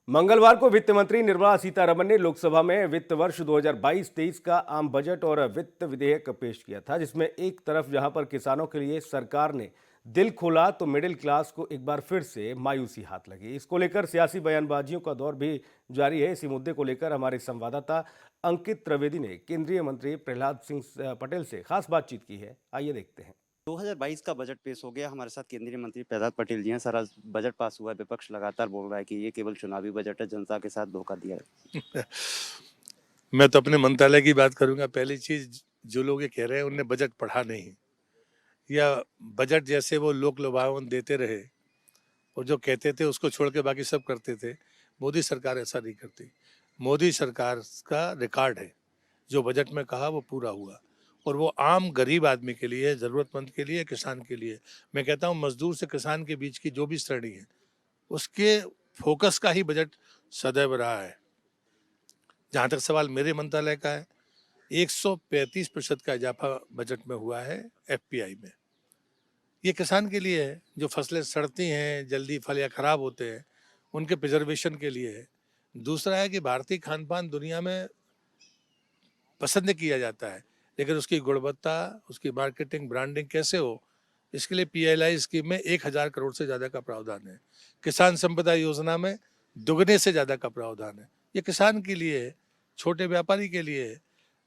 मंगलवार को वित्त मंत्री निर्मला सीतारमण ने लोकसभा में वित्त वर्ष 2022-23 का आम बजट और वित्त विधेयक पेश किया था, जिसमें एक तरफ जहां पर किसानों के लिए सरकार ने दिल खोला तो मिडिल क्लास को एक बार फिर से मायूसी हाथ लगी। इसको लेकर सियासी बयानबाजियों का दौर भी जारी है। इसी मुद्दे को लेकर हमारे संवाददाता अंकित त्रिवेदी ने केंद्रीय मंत्री प्रहलाद सिंह पटेल से खास बातचीत की है। आइए देखते हैं। 2022 का बजट पेश हो गया। हमारे साथ केंद्रीय मंत्री प्रहलाद पटेल जी हैं। सर, आज बजट पास हुआ है। विपक्ष लगातार बोल रहा है कि ये केवल चुनावी बजट है, जनता के साथ धोखा दिया है। मैं तो अपने मंत्रालय की बात करूंगा। पहली चीज, जो लोग ये कह रहे हैं उनने बजट पढ़ा नहीं, या बजट जैसे वो लोक लुभावन देते रहे और जो कहते थे उसको छोड़ के बाकी सब करते थे। मोदी सरकार ऐसा नहीं करती। मोदी सरकार का रिकॉर्ड है, जो बजट में कहा वो पूरा हुआ, और वो आम गरीब आदमी के लिए, जरूरतमंद के लिए, किसान के लिए। मैं कहता हूँ मजदूर से किसान के बीच की जो भी श्रेणी है, उसके फोकस का ही बजट सदैव रहा है। जहाँ तक सवाल मेरे मंत्रालय का है, 135% का इजाफा बजट में हुआ है एफपीआई में। ये किसान के लिए है, जो फसलें सड़ती हैं, जल्दी फल या खराब होते हैं, उनके प्रिजर्वेशन के लिए है। दूसरा है कि भारतीय खान पान दुनिया में पसंद किया जाता है, लेकिन उसकी गुणवत्ता, उसकी मार्केटिंग, ब्रांडिंग कैसे हो, इसके लिए पीएलआई स्कीम में 1,000 करोड़ से ज़्यादा का प्रावधान है। किसान संपदा योजना में दुगने से ज़्यादा का प्रावधान है। ये किसान के लिए है, छोटे व्यापारी के लिए है।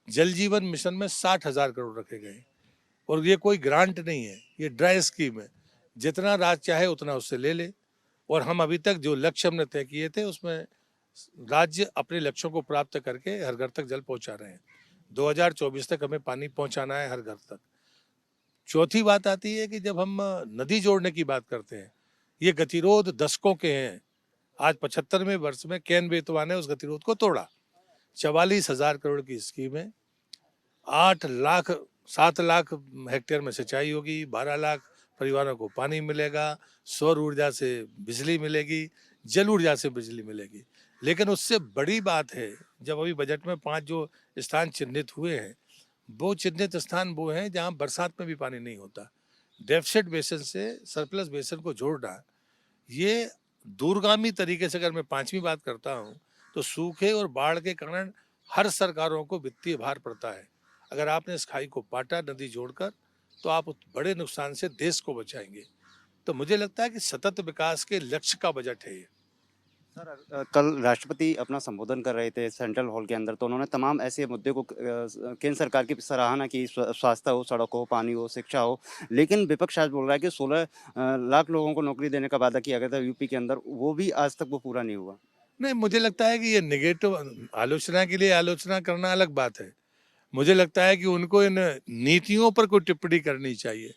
जल जीवन मिशन में 60,000 करोड़ रखे गए, और ये कोई ग्रांट नहीं है, ये ड्राई स्कीम है। जितना राज्य चाहे उतना उससे ले ले, और हम अभी तक जो लक्ष्य हमने तय किए थे उसमें राज्य अपने लक्ष्यों को प्राप्त करके हर घर तक जल पहुंचा रहे हैं। 2024 तक हमें पानी पहुंचाना है हर घर तक। चौथी बात आती है कि जब हम नदी जोड़ने की बात करते हैं, ये गतिरोध दशकों के हैं। आज 75वें वर्ष में केन बेतवा ने उस गतिरोध को तोड़ा। 44,000 करोड़ की स्कीम है। 7 लाख हेक्टेयर में सिंचाई होगी, 12 लाख परिवारों को पानी मिलेगा, सौर ऊर्जा से बिजली मिलेगी, जल ऊर्जा से बिजली मिलेगी। लेकिन उससे बड़ी बात है, जब अभी बजट में 5 जो स्थान चिन्हित हुए हैं, वो चिन्हित स्थान वो हैं जहां बरसात में भी पानी नहीं होता। डेफिसिट बेसिन से सरप्लस बेसिन को जोड़ना, ये दूरगामी तरीके से, अगर मैं पांचवी बात करता हूं, तो सूखे और बाढ़ के कारण हर सरकारों को वित्तीय भार पड़ता है। अगर आपने इस खाई को पाटा, नदी जोड़कर, तो आप उस बड़े नुकसान से देश को बचाएंगे। तो मुझे लगता है कि सतत विकास के लक्ष्य का बजट है ये। सर, कल राष्ट्रपति अपना संबोधन कर रहे थे सेंट्रल हॉल के अंदर, तो उन्होंने तमाम ऐसे मुद्दे को केंद्र सरकार की सराहना की। स्वास्थ्य हो, सड़क हो, पानी हो, शिक्षा हो। लेकिन विपक्ष आज बोल रहा है कि 16 लाख लोगों को नौकरी देने का वादा किया गया था यूपी के अंदर, वो भी आज तक वो पूरा नहीं हुआ। नहीं, मुझे लगता है कि ये नेगेटिव आलोचना के लिए आलोचना करना अलग बात है। मुझे लगता है कि उनको इन नीतियों पर कोई टिप्पणी करनी चाहिए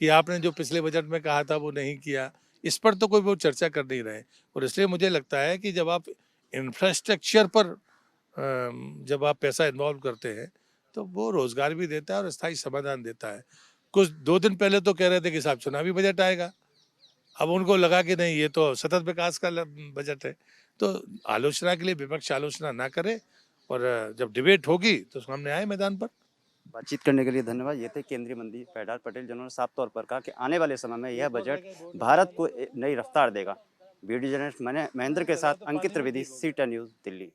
कि आपने जो पिछले बजट में कहा था वो नहीं किया। इस पर तो कोई वो चर्चा कर नहीं रहे। और इसलिए मुझे लगता है कि जब आप इंफ्रास्ट्रक्चर पर जब आप पैसा इन्वॉल्व करते हैं, तो वो रोजगार भी देता है और स्थायी समाधान देता है। कुछ 2 दिन पहले तो कह रहे थे कि साहब चुनावी बजट आएगा, अब उनको लगा कि नहीं, ये तो सतत विकास का बजट है। तो आलोचना के लिए विपक्ष आलोचना ना करे, और जब डिबेट होगी तो सामने आए मैदान पर। बातचीत करने के लिए धन्यवाद। ये थे केंद्रीय मंत्री प्रहलाद पटेल, जिन्होंने साफ तौर पर कहा कि आने वाले समय में यह बजट भारत को नई रफ्तार देगा। वीडियो जर्नलिस्ट महेंद्र के साथ अंकित त्रिवेदी, सी10 न्यूज़, दिल्ली।